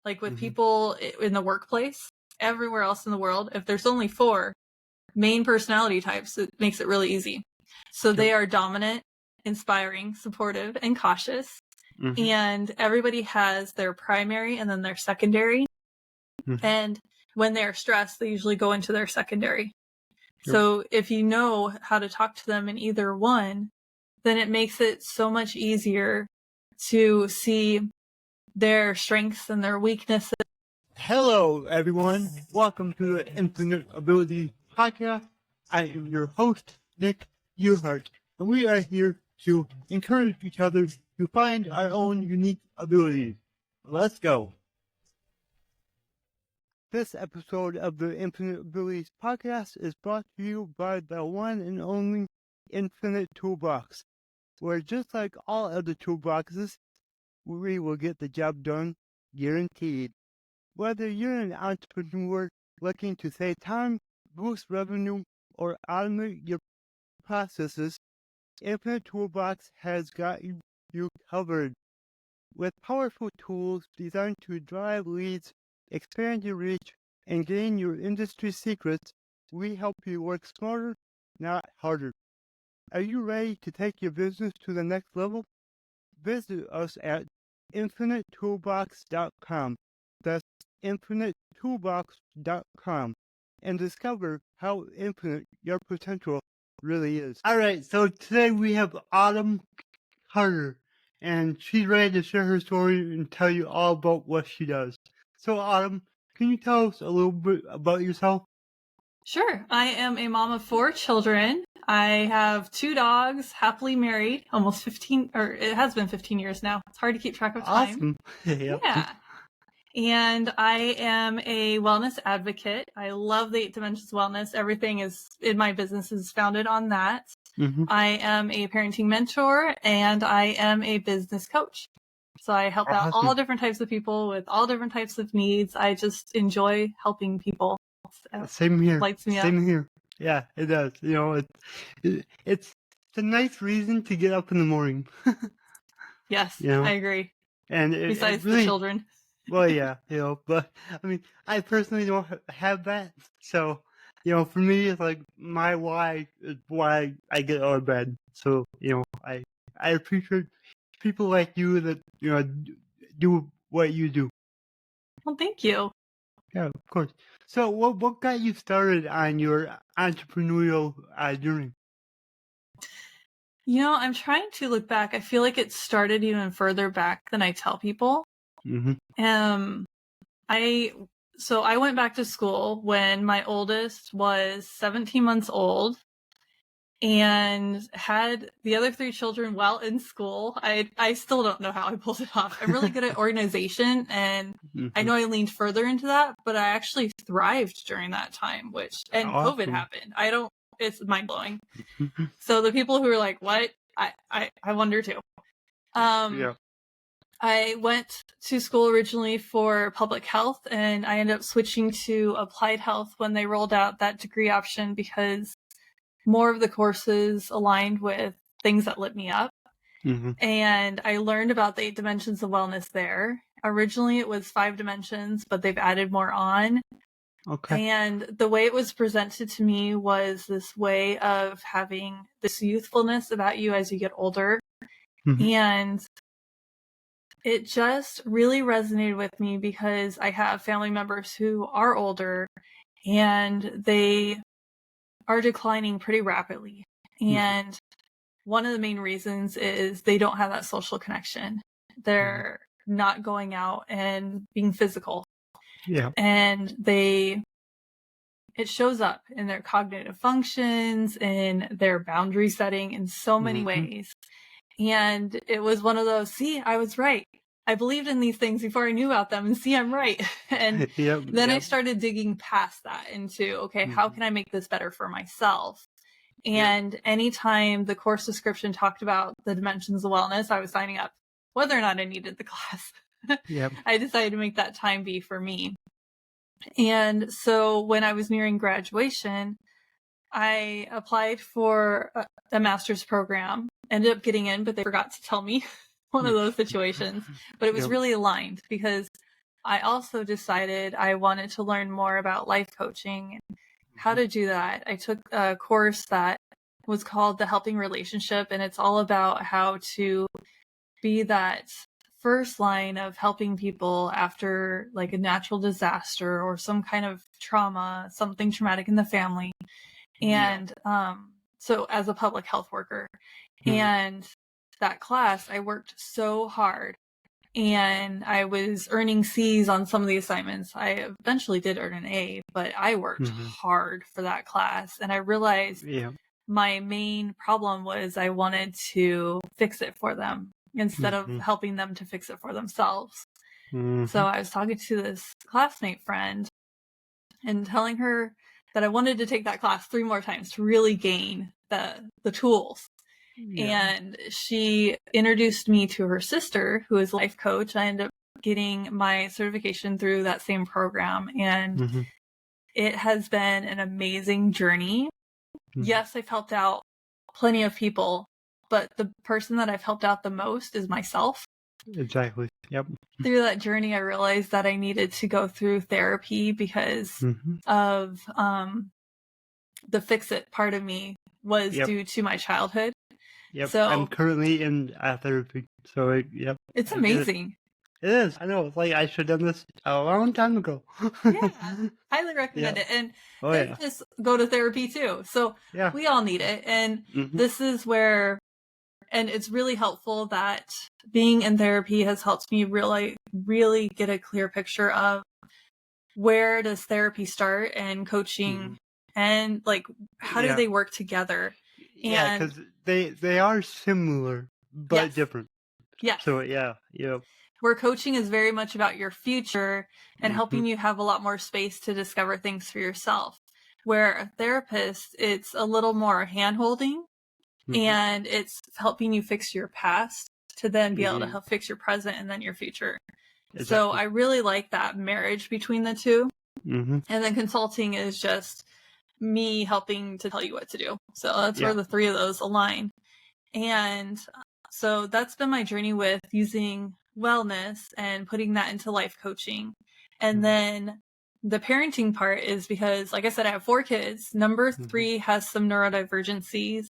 Like with people in the workplace, everywhere else in the world, if there's only 4 main personality types, it makes it really easy. So they are dominant, inspiring, supportive, and cautious. And everybody has their primary and then their secondary. And when they're stressed, they usually go into their secondary. So if you know how to talk to them in either one, then it makes it so much easier to see their strengths and their weaknesses. Hello, everyone. Welcome to the Infinite Ability Podcast. I am your host, Nick Uhart, and we are here to encourage each other to find our own unique abilities. Let's go. This episode of the Infinite Abilities Podcast is brought to you by the one and only Infinite Toolbox, where just like all other toolboxes, we will get the job done, guaranteed. Whether you're an entrepreneur looking to save time, boost revenue, or automate your processes, Infinite Toolbox has got you covered. With powerful tools designed to drive leads, expand your reach, and gain your industry secrets, we help you work smarter, not harder. Are you ready to take your business to the next level? Visit us at infinitetoolbox.com. That's infinitetoolbox.com, and discover how infinite your potential really is. All right, so today we have Autumn Carter, and she's ready to share her story and tell you all about what she does. So Autumn, can you tell us a little bit about yourself? Sure. I am a mom of 4 children. I have 2 dogs, happily married, almost 15, or it has been 15 years now. It's hard to keep track of time. Awesome. Yeah. And I am a wellness advocate. I love the 8 Dimensions Wellness. Everything is in my business is founded on that. I am a parenting mentor and I am a business coach. So I help out all different types of people with all different types of needs. I just enjoy helping people. Same here. Lights me up. Same here. Yeah, it does. You know, it's a nice reason to get up in the morning. Yes, you know? I agree. And besides really, the children. Well, yeah, you know, but I mean, I personally don't have that. So, you know, for me, it's like my why is why I get out of bed. So, you know, I appreciate people like you that, you know, do what you do. Well, thank you. Yeah, of course. So what got you started on your entrepreneurial journey? You know, I'm trying to look back. I feel like it started even further back than I tell people. I went back to school when my oldest was 17 months old and had the other 3 children while in school. I still don't know how I pulled it off. I'm really good at organization, and I know I leaned further into that, but I actually thrived during that time, and COVID happened. It's mind blowing. So the people who are like, what? I wonder too. Yeah. I went to school originally for public health, and I ended up switching to applied health when they rolled out that degree option because more of the courses aligned with things that lit me up. And I learned about the 8 dimensions of wellness there. Originally it was 5 dimensions, but they've added more on. Okay. And the way it was presented to me was this way of having this youthfulness about you as you get older. And it just really resonated with me because I have family members who are older and they are declining pretty rapidly. And one of the main reasons is they don't have that social connection. They're not going out and being physical. Yeah. And it shows up in their cognitive functions, in their boundary setting in so many ways. And it was one of those, see, I was right. I believed in these things before I knew about them, and see, I'm right. And then I started digging past that into, okay, how can I make this better for myself? And anytime the course description talked about the dimensions of wellness, I was signing up, whether or not I needed the class. I decided to make that time be for me. And so when I was nearing graduation, I applied for a master's program, ended up getting in, but they forgot to tell me. One of those situations. But it was really aligned because I also decided I wanted to learn more about life coaching and how to do that. I took a course that was called The Helping Relationship, and it's all about how to be that first line of helping people after like a natural disaster or some kind of trauma, something traumatic in the family. And so as a public health worker, and that class, I worked so hard and I was earning C's on some of the assignments. I eventually did earn an A, but I worked hard for that class. And I realized my main problem was I wanted to fix it for them instead of helping them to fix it for themselves. So I was talking to this classmate friend and telling her that I wanted to take that class 3 more times to really gain the tools. And she introduced me to her sister, who is a life coach. I ended up getting my certification through that same program, and it has been an amazing journey. Yes, I've helped out plenty of people, but the person that I've helped out the most is myself. Exactly. Yep. Through that journey, I realized that I needed to go through therapy because of the fix-it part of me was due to my childhood. So I'm currently in therapy. So it's amazing. It is. I know. It's like I should have done this a long time ago. Highly recommend it. And Oh, just go to therapy too. So we all need it. And this is where, and it's really helpful that being in therapy has helped me really get a clear picture of where does therapy start and coaching and like how do they work together. Yeah, because they are similar but different. Yes. So where coaching is very much about your future and helping you have a lot more space to discover things for yourself. Where a therapist, it's a little more hand-holding and it's helping you fix your past to then be able to help fix your present and then your future. Exactly. So I really like that marriage between the two. And then consulting is just me helping to tell you what to do. So that's where the three of those align. And so that's been my journey with using wellness and putting that into life coaching. And then the parenting part is because, like I said, I have 4 kids. Number 3 has some neurodivergencies.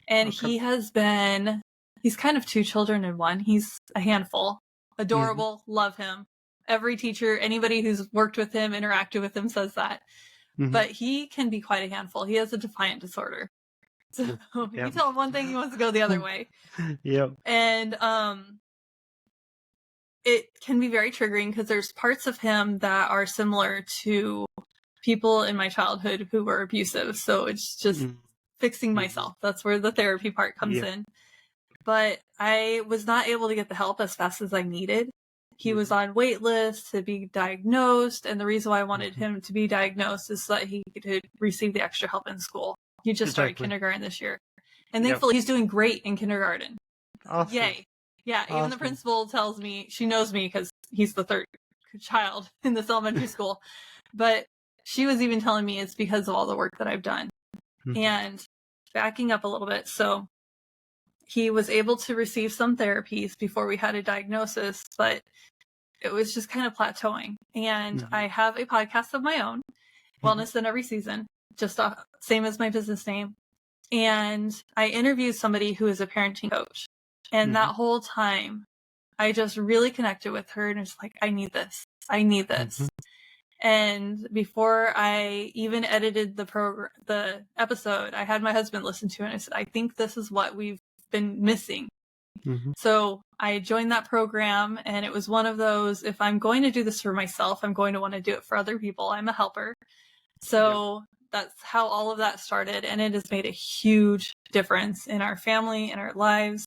And he's kind of 2 children in one. He's a handful. Adorable. Love him. Every teacher, anybody who's worked with him, interacted with him says that. But he can be quite a handful. He has a defiant disorder. So you tell him one thing, he wants to go the other way. And it can be very triggering because there's parts of him that are similar to people in my childhood who were abusive. So it's just fixing myself. That's where the therapy part comes in. But I was not able to get the help as fast as I needed. He was on wait lists to be diagnosed. And the reason why I wanted him to be diagnosed is so that he could receive the extra help in school. He just started kindergarten this year. And thankfully he's doing great in kindergarten. Awesome. Yay. Yeah, even the principal tells me, she knows me because he's the 3rd child in this elementary school. But she was even telling me it's because of all the work that I've done. And backing up a little bit. So he was able to receive some therapies before we had a diagnosis, but it was just kind of plateauing. And I have a podcast of my own, Wellness in Every Season, just same as my business name. And I interviewed somebody who is a parenting coach. And that whole time, I just really connected with her and was like, I need this. I need this. And before I even edited the episode, I had my husband listen to it and I said, I think this is what we've been missing. So I joined that program, and it was one of those, if I'm going to do this for myself, I'm going to want to do it for other people. I'm a helper. So that's how all of that started. And it has made a huge difference in our family, in our lives.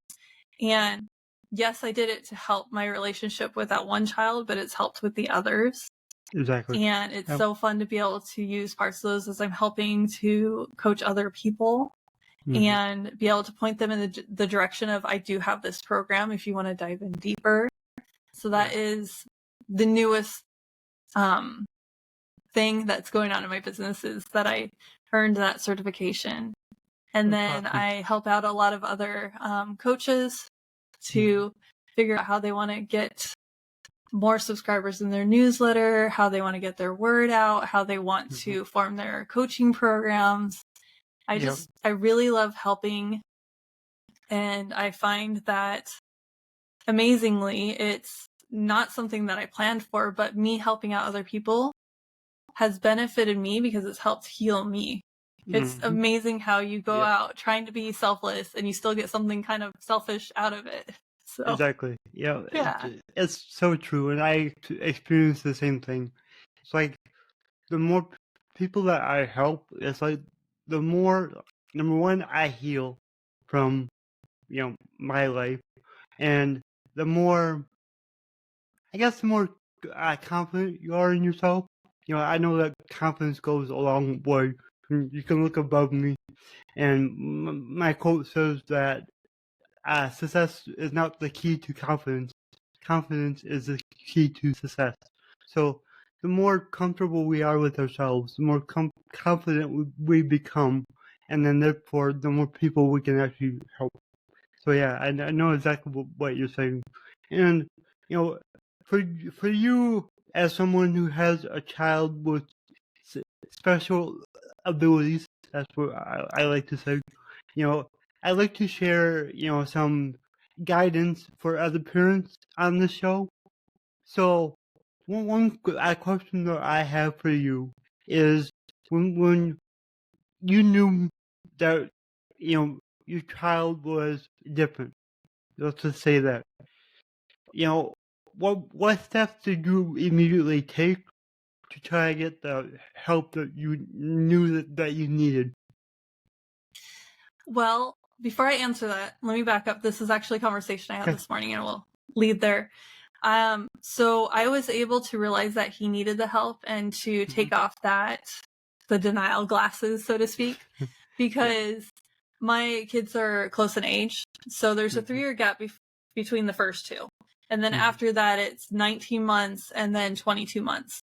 And yes, I did it to help my relationship with that one child, but it's helped with the others. Exactly. And it's so fun to be able to use parts of those as I'm helping to coach other people and be able to point them in the direction of, I do have this program if you want to dive in deeper. So that is the newest thing that's going on in my business, is that I earned that certification. And then I help out a lot of other coaches to figure out how they want to get more subscribers in their newsletter, how they want to get their word out, how they want to form their coaching programs. I really love helping. And I find that amazingly, it's not something that I planned for, but me helping out other people has benefited me because it's helped heal me. It's amazing how you go out trying to be selfless and you still get something kind of selfish out of it. So Exactly. Yeah. It's so true. And I experience the same thing. It's like the more people that I help, it's like the more, number one, I heal from, my life. And the more, I guess, the more confident you are in yourself. I know that confidence goes a long way. You can look above me. And my quote says that success is not the key to confidence. Confidence is the key to success. So the more comfortable we are with ourselves, the more confident we become, and then therefore the more people we can actually help. So yeah, I know exactly what you're saying. And, for you as someone who has a child with special abilities, that's what I like to say, I like to share, some guidance for other parents on the show. So one question that I have for you is when you knew that, your child was different, let's just say that, what steps did you immediately take to try to get the help that you knew that you needed? Well, before I answer that, let me back up. This is actually a conversation I had this morning and we'll lead there. So I was able to realize that he needed the help and to take off the denial glasses, so to speak, because my kids are close in age. So there's a 3-year gap between the first two. And then after that, it's 19 months and then 22 months.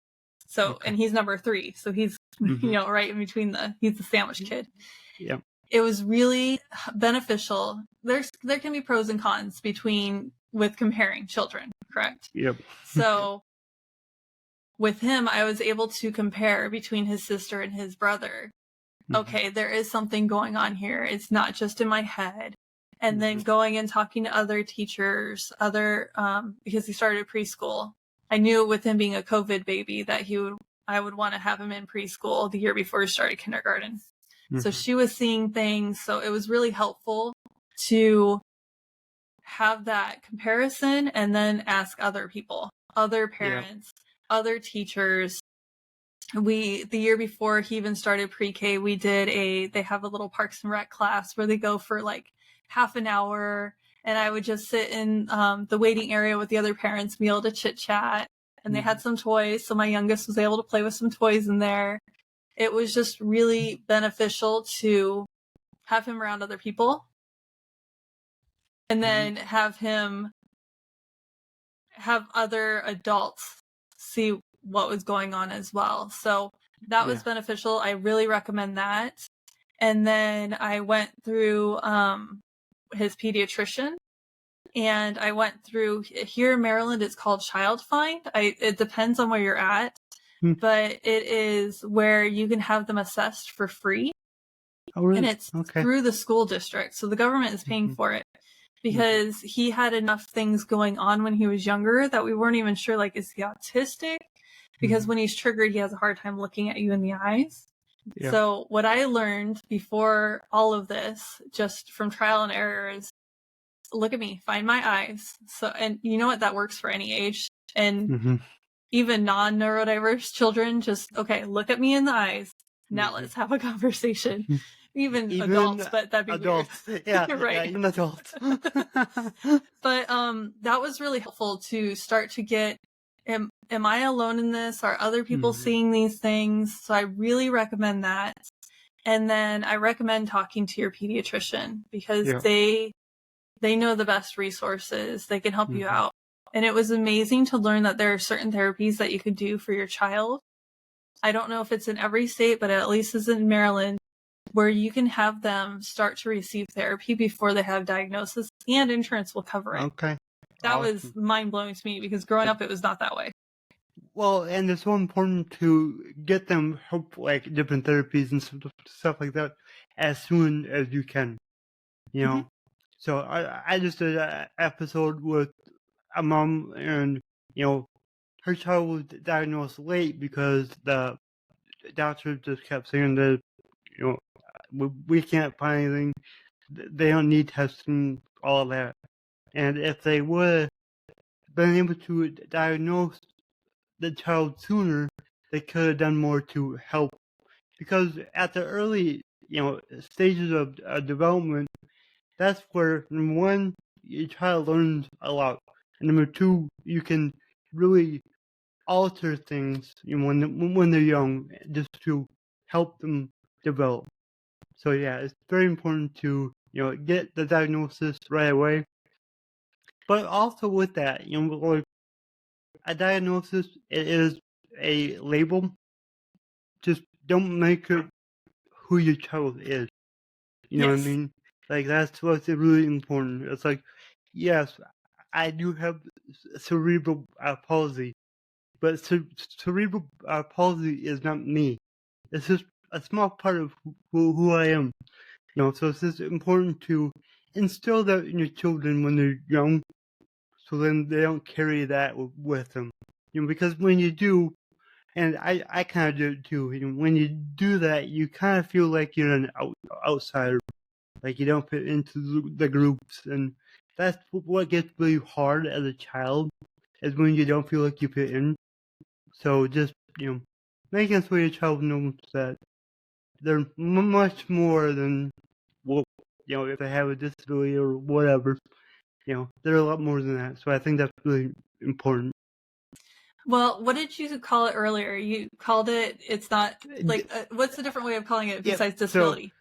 So, and he's number 3. So he's, right in between he's the sandwich kid. Yeah. It was really beneficial. There can be pros and cons with comparing children, correct? Yep. So with him, I was able to compare between his sister and his brother. Okay, there is something going on here. It's not just in my head. And then going and talking to other teachers, because he started preschool. I knew with him being a COVID baby that I would want to have him in preschool the year before he started kindergarten. So she was seeing things. So it was really helpful to have that comparison and then ask other people, other parents, other teachers. The year before he even started pre-K, they have a little Parks and Rec class where they go for like half an hour. And I would just sit in the waiting area with the other parents, be able to chit chat. And they had some toys. So my youngest was able to play with some toys in there. It was just really beneficial to have him around other people and then have other adults see what was going on as well. So that was beneficial. I really recommend that. And then I went through his pediatrician, and I went through here in Maryland. It's called Child Find. It depends on where you're at. But it is where you can have them assessed for free. Oh, really? And it's through the school district. So the government is paying for it because he had enough things going on when he was younger that we weren't even sure, like, is he autistic? Because when he's triggered, he has a hard time looking at you in the eyes. Yeah. So what I learned before all of this, just from trial and error, is look at me, find my eyes. So, and you know what? That works for any age. And even non-neurodiverse children, just, okay, look at me in the eyes. Now let's have a conversation. Even adults, but that'd be adults. Weird. Yeah, right. Yeah, even adults. But that was really helpful to start to get, am I alone in this? Are other people seeing these things? So I really recommend that. And then I recommend talking to your pediatrician because they know the best resources. They can help you out. And it was amazing to learn that there are certain therapies that you can do for your child. I don't know if it's in every state, but at least it's in Maryland, where you can have them start to receive therapy before they have diagnosis, and insurance will cover it. Okay. That was Awesome. mind-blowing to me because growing up, it was not that way. Well, and it's so important to get them help, like different therapies and stuff like that, as soon as you can. You know, Mm-hmm. so I just did an episode with a mom, and her child was diagnosed late because the doctor just kept saying that you know we can't find anything. They don't need testing, all that. And if they would have been able to diagnose the child sooner, they could have done more to help. Because at the early, stages of development, that's where, number one, your child learns a lot. And number two, you can really alter things when they're young, just to help them develop. So yeah, it's very important to get the diagnosis right away. But also with that, like a diagnosis, it is a label. Just don't make it who your child is. You know what I Yes. mean? Like that's what's really important. It's like, yes, I do have cerebral palsy, but cerebral palsy is not me. It's just a small part of who I am. So it's just important to instill that in your children when they're young, so then they don't carry that with them. Because when you do, and I kind of do it too. When you do that, you kind of feel like you're an outsider, like you don't fit into the groups, and that's what gets really hard as a child, is when you don't feel like you fit in. So just making sure your child knows that they're much more than what if they have a disability or whatever. They're a lot more than that. So I think that's really important. Well, what did you call it earlier? You called it, it's not, like, what's the different way of calling it besides disability?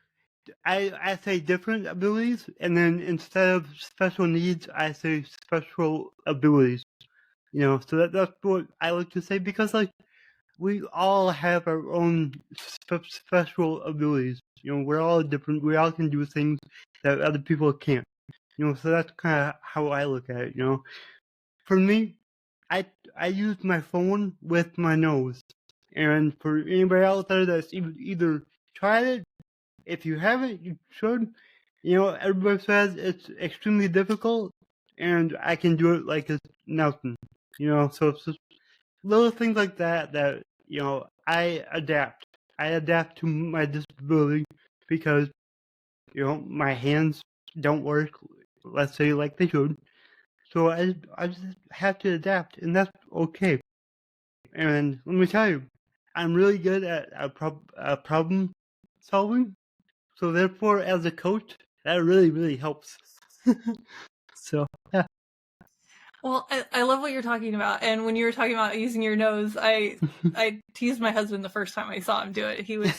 So I say different abilities, and then instead of special needs, I say special abilities. So that's what I like to say, because like we all have our own special abilities. We're all different. We all can do things that other people can't. So that's kind of how I look at it. For me, I use my phone with my nose, and for anybody out there that's either tried it, if you haven't, you should. Everybody says it's extremely difficult, and I can do it like it's nothing. So it's just little things like that I adapt. I adapt to my disability because my hands don't work, let's say, like they should. So I just have to adapt, and that's okay. And let me tell you, I'm really good at problem solving. So therefore, as a coach, that really, really helps. So yeah. Well, I love what you're talking about. And when you were talking about using your nose, I teased my husband the first time I saw him do it. He was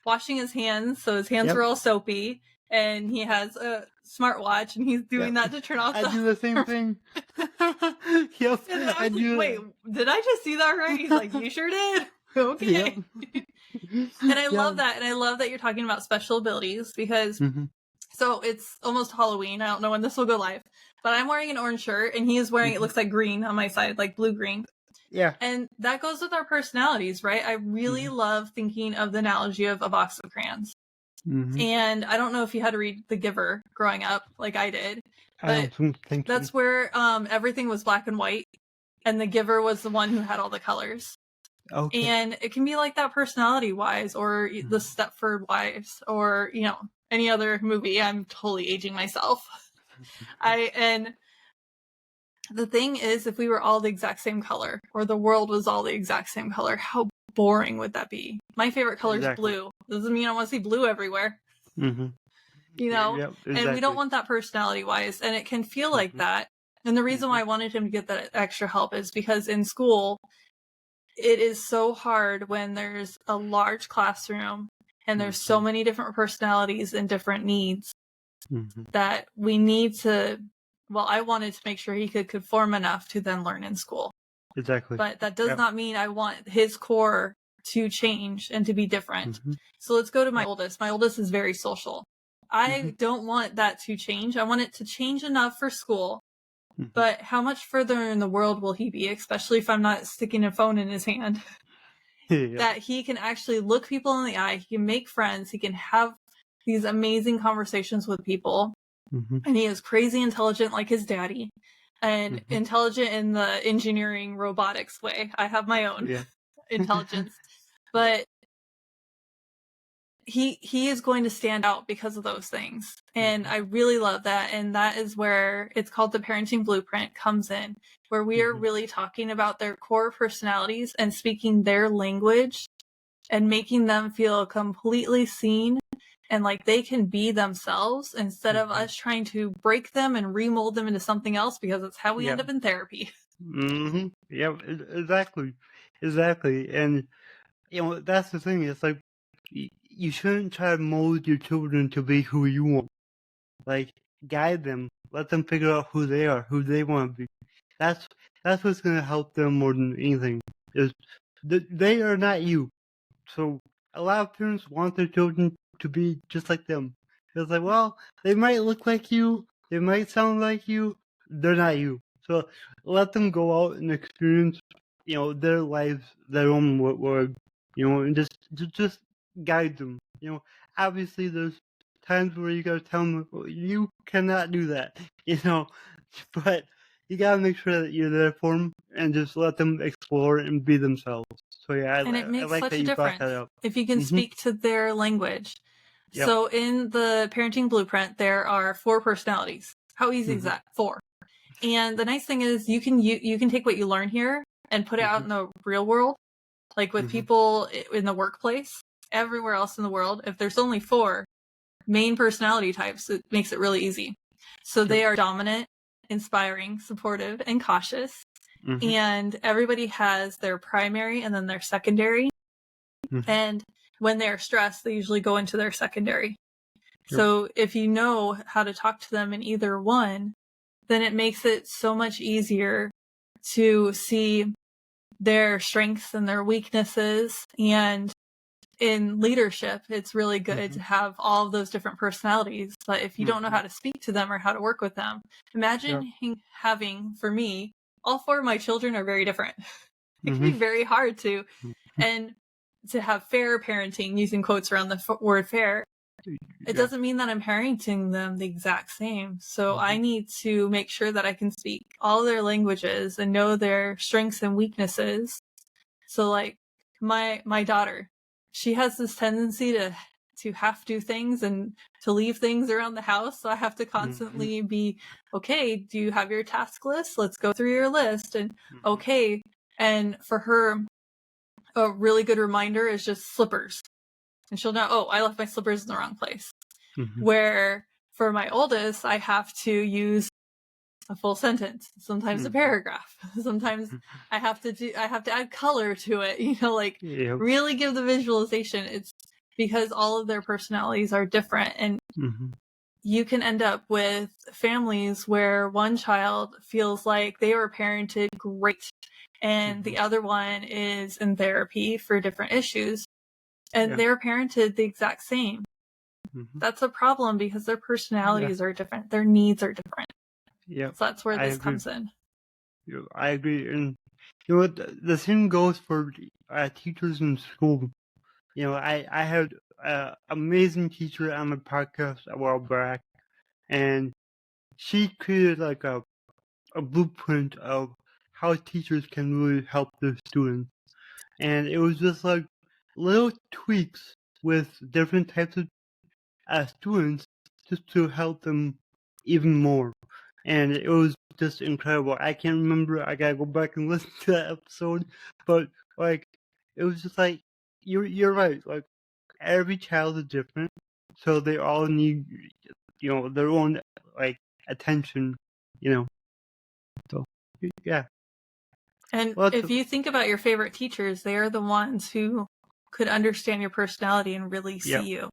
washing his hands, so his hands Yep. were all soapy, and he has a smartwatch, and he's doing that to turn off I do the same thing. Yep. And I was like, wait, did I just see that right? He's like, you sure did? Okay. Yep. And I love that. And I love that you're talking about special abilities, because so it's almost Halloween. I don't know when this will go live, but I'm wearing an orange shirt and he is wearing, it looks like green on my side, like blue-green. Yeah. And that goes with our personalities, right? I really love thinking of the analogy of a box of crayons. And I don't know if you had to read The Giver growing up like I did, but that's where everything was black and white, and the giver was the one who had all the colors. Okay. And it can be like that personality-wise, or the Stepford Wives, or any other movie. I'm totally aging myself. And the thing is, if we were all the exact same color, or the world was all the exact same color, how boring would that be? My favorite color is blue. Doesn't mean I want to see blue everywhere. Yep, exactly. And we don't want that personality-wise, and it can feel like that. And the reason why I wanted him to get that extra help is because in school, it is so hard when there's a large classroom and there's so many different personalities and different needs that we need to, I wanted to make sure he could conform enough to then learn in school. Exactly. But that does not mean I want his core to change and to be different. So let's go to my oldest. My oldest is very social. I don't want that to change. I want it to change enough for school but how much further in the world will he be, especially if I'm not sticking a phone in his hand, that he can actually look people in the eye, he can make friends, he can have these amazing conversations with people, and he is crazy intelligent like his daddy, and intelligent in the engineering robotics way. I have my own intelligence, but he is going to stand out because of those things. And I really love that. And that is where it's called the parenting blueprint comes in, where we are really talking about their core personalities and speaking their language and making them feel completely seen and like they can be themselves instead of us trying to break them and remold them into something else, because it's how we end up in therapy. Yeah, exactly. And that's the thing. It's like you shouldn't try to mold your children to be who you want. Like, guide them, let them figure out who they are, who they want to be. That's what's gonna help them more than anything. Is they are not you. So a lot of parents want their children to be just like them. It's like, well, they might look like you, they might sound like you, they're not you. So let them go out and experience, their lives, their own way, and just guide them. Obviously there's times where you gotta tell them, well, you cannot do that, but you gotta make sure that you're there for them and just let them explore and be themselves. So yeah, And it I makes like such that a you brought difference that up. if you can speak to their language. Yep. So in the parenting blueprint, there are 4 personalities. How easy is that? 4. And the nice thing is you can take what you learn here and put it out in the real world, like with people in the workplace, everywhere else in the world. If there's only 4 main personality types, it makes it really easy. So they are dominant, inspiring, supportive, and cautious. And everybody has their primary and then their secondary. And when they're stressed, they usually go into their secondary. So if you know how to talk to them in either one, then it makes it so much easier to see their strengths and their weaknesses. And in leadership, it's really good to have all of those different personalities. But if you don't know how to speak to them or how to work with them, imagine having, for me, all 4 of my children are very different. It can be very hard to, and to have fair parenting, using quotes around the word fair, it doesn't mean that I'm parenting them the exact same. So I need to make sure that I can speak all their languages and know their strengths and weaknesses. So like my daughter, she has this tendency to have to do things and to leave things around the house. So I have to constantly be, okay, do you have your task list? Let's go through your list. And okay. And for her, a really good reminder is just slippers. And she'll know, oh, I left my slippers in the wrong place. Where for my oldest, I have to use a full sentence, sometimes a paragraph. Sometimes I have to add color to it, like really give the visualization. It's because all of their personalities are different, and you can end up with families where one child feels like they were parented great and the other one is in therapy for different issues, and they're parented the exact same. That's a problem because their personalities are different. Their needs are different. So that's where this comes in. I agree. And the same goes for teachers in school. I had an amazing teacher on my podcast a while back, and she created like a blueprint of how teachers can really help their students. And it was just like little tweaks with different types of students just to help them even more. And it was just incredible. I can't remember. I gotta go back and listen to that episode. But like, it was just like you're right. Like, every child is different, so they all need their own like attention. So yeah. And if you think about your favorite teachers, they are the ones who could understand your personality and really see you.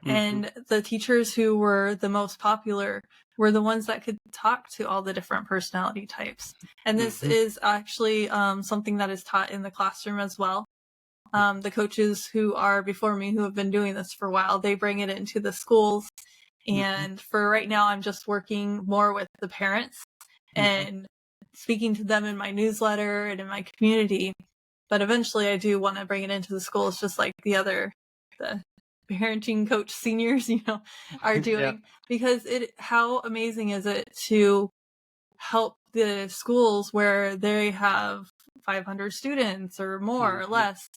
And the teachers who were the most popular were the ones that could talk to all the different personality types. And this is actually something that is taught in the classroom as well. The coaches who are before me, who have been doing this for a while, they bring it into the schools. And for right now, I'm just working more with the parents and speaking to them in my newsletter and in my community. But eventually I do want to bring it into the schools, just like the parenting coach seniors, are doing, because how amazing is it to help the schools where they have 500 students or more or less,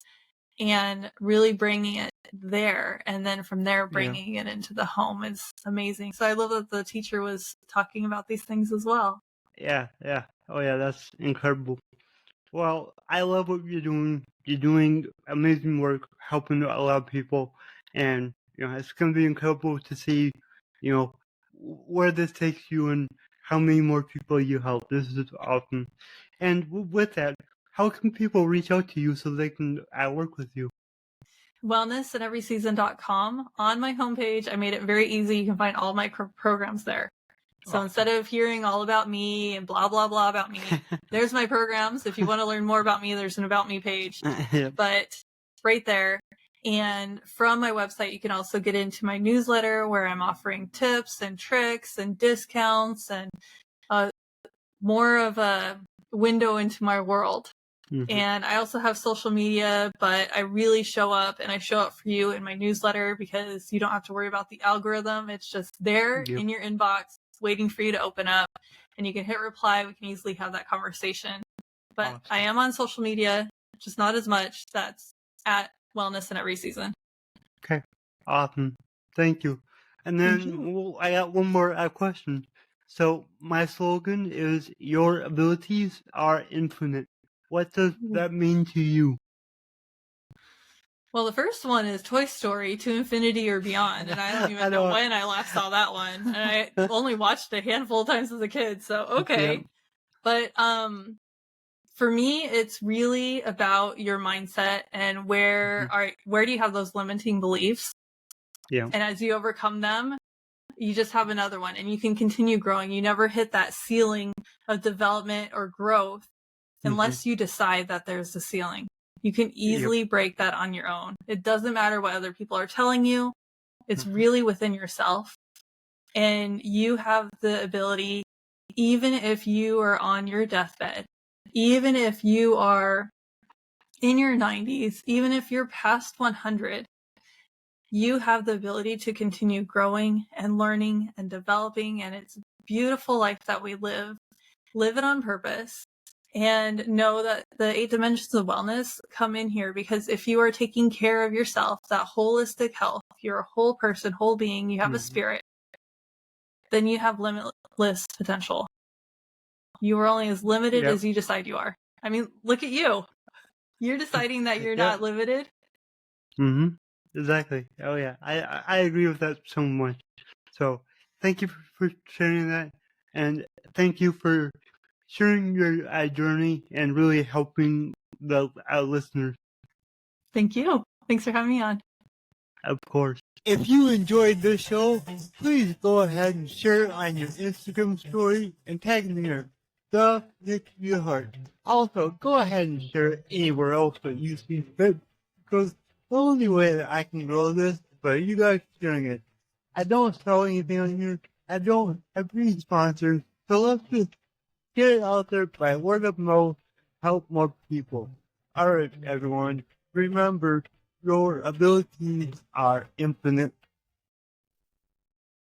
and really bringing it there, and then from there bringing it into the home is amazing. So I love that the teacher was talking about these things as well. Yeah. Oh yeah, that's incredible. Well, I love what you're doing. You're doing amazing work, helping a lot of people, and it's going to be incredible to see, where this takes you and how many more people you help. This is awesome. And with that, how can people reach out to you so they can work with you? wellnessaneveryseason.com. On my homepage, I made it very easy. You can find all my programs there. So instead of hearing all about me and blah, blah, blah about me, there's my programs. If you want to learn more about me, there's an About Me page. But right there. And from my website, you can also get into my newsletter where I'm offering tips and tricks and discounts and more of a window into my world. And I also have social media, but I really show up, and I show up for you in my newsletter because you don't have to worry about the algorithm. It's just there in your inbox, waiting for you to open up, and you can hit reply. We can easily have that conversation. But I am on social media, just not as much. That's at Wellness in Every Season. Okay. Awesome. Thank you. And then I got one more question. So my slogan is, your abilities are infinite. What does that mean to you? Well, the first one is Toy Story, To Infinity or Beyond, and I don't even know when I last saw that one. And I only watched a handful of times as a kid, so okay. But for me, it's really about your mindset and where do you have those limiting beliefs? And as you overcome them, you just have another one, and you can continue growing. You never hit that ceiling of development or growth unless you decide that there's a ceiling. You can easily break that on your own. It doesn't matter what other people are telling you. It's really within yourself. And you have the ability, even if you are on your deathbed, even if you are in your 90s, even if you're past 100, you have the ability to continue growing and learning and developing. And it's a beautiful life that we live. Live it on purpose. And know that the 8 dimensions of wellness come in here, because if you are taking care of yourself, that holistic health, you're a whole person, whole being, you have a spirit, then you have limitless potential. You are only as limited as you decide you are. I mean, look at you. You're deciding that you're not limited. Exactly. Oh yeah. I agree with that so much. So thank you for sharing that. And thank you for sharing your journey and really helping the listeners. Thank you. Thanks for having me on. Of course. If you enjoyed this show, please go ahead and share it on your Instagram story and tag me here, the Nick Heart. Also, go ahead and share it anywhere else that you see fit, because the only way that I can grow this is by you guys sharing it. I don't sell anything on here. I don't have any sponsors. So let's just get it out there by word of mouth, help more people. Alright, everyone, remember, your abilities are infinite.